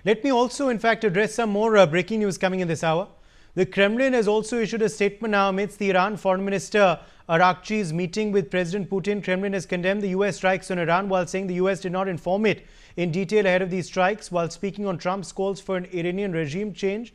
Let me also, in fact, address some more breaking news coming in this hour. The Kremlin has also issued a statement now amidst the Iran Foreign Minister Araghchi's meeting with President Putin. Kremlin has condemned the US strikes on Iran while saying the US did not inform it in detail ahead of these strikes. While speaking on Trump's calls for an Iranian regime change,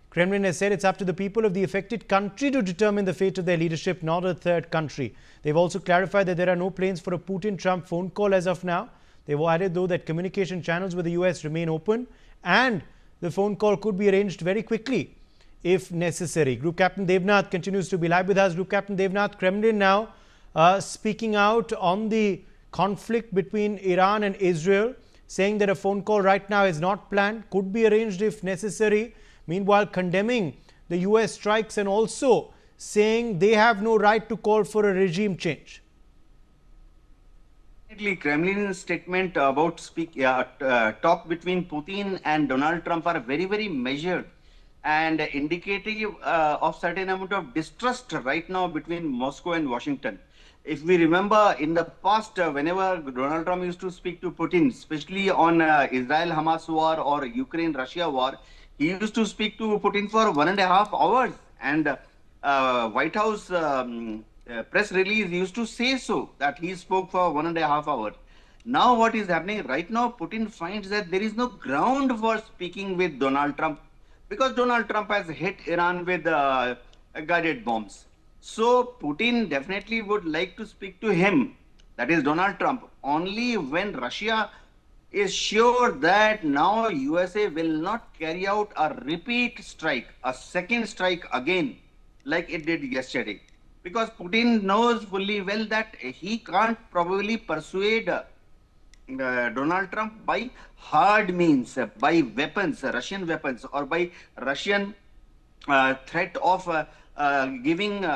Kremlin has said it's up to the people of the affected country to determine the fate of their leadership, not a third country. They've also clarified that there are no plans for a Putin-Trump phone call as of now. They've added, though, that communication channels with the US remain open and the phone call could be arranged very quickly if necessary. Group Captain Devnath continues to be live with us. Group Captain Devnath, Kremlin now speaking out on the conflict between Iran and Israel, saying that a phone call right now is not planned, could be arranged if necessary. Meanwhile, condemning the US strikes and also saying they have no right to call for a regime change. Kremlin's statement about talk between Putin and Donald Trump are very, very measured and indicative of certain amount of distrust right now between Moscow and Washington. If we remember in the past, whenever Donald Trump used to speak to Putin, especially on Israel-Hamas war or Ukraine-Russia war, he used to speak to Putin for 1.5 hours, and White House press release used to say so, that he spoke for 1.5 hours. Now what is happening right now, Putin finds that there is no ground for speaking with Donald Trump because Donald Trump has hit Iran with guided bombs. So Putin definitely would like to speak to him, that is Donald Trump, only when Russia is sure that now USA will not carry out a repeat strike, a second strike again, like it did yesterday. Because Putin knows fully well that he can't probably persuade Donald Trump by hard means, by weapons, Russian weapons, or by Russian threat of giving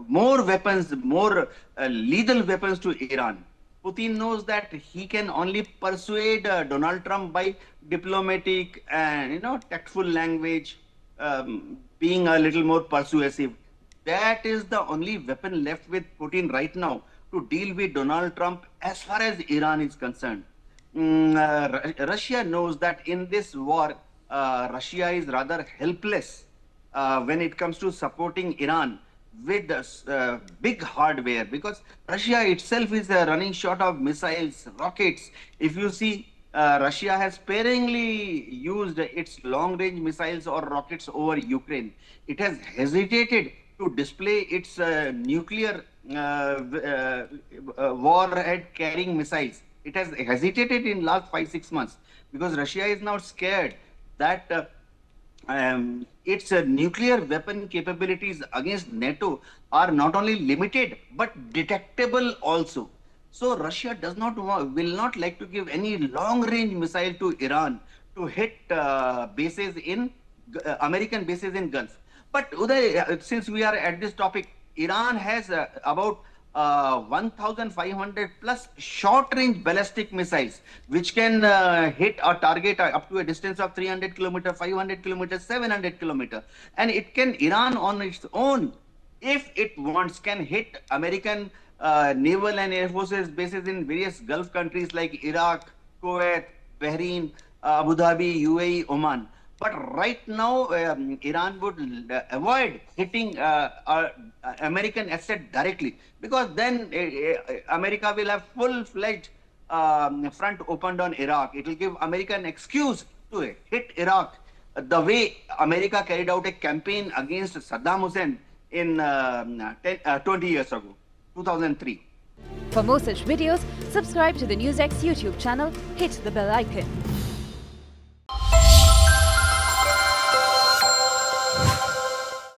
more weapons, more lethal weapons to Iran. Putin knows that he can only persuade Donald Trump by diplomatic and tactful language, being a little more persuasive. That is the only weapon left with Putin right now to deal with Donald Trump as far as Iran is concerned. Russia knows that in this war, Russia is rather helpless when it comes to supporting Iran with big hardware, because Russia itself is running short of missiles, rockets. If you see, Russia has sparingly used its long-range missiles or rockets over Ukraine. It has hesitated to display its nuclear warhead carrying missiles. It has hesitated in last 5-6 months because Russia is now scared that its nuclear weapon capabilities against NATO are not only limited but detectable also. So Russia will not like to give any long-range missile to Iran to hit bases in American bases in Gulf. But Uday, since we are at this topic, Iran has about 1,500 plus short-range ballistic missiles, which can hit a target up to a distance of 300 kilometers, 500 kilometers, 700 kilometers. And Iran on its own, if it wants, can hit American naval and air forces bases in various Gulf countries like Iraq, Kuwait, Bahrain, Abu Dhabi, UAE, Oman. But right now, Iran would avoid hitting American asset directly, because then America will have full-fledged front opened on Iraq. It will give America an excuse to hit Iraq the way America carried out a campaign against Saddam Hussein in 20 years ago, 2003. For more such videos, subscribe to the NewsX YouTube channel, hit the bell icon.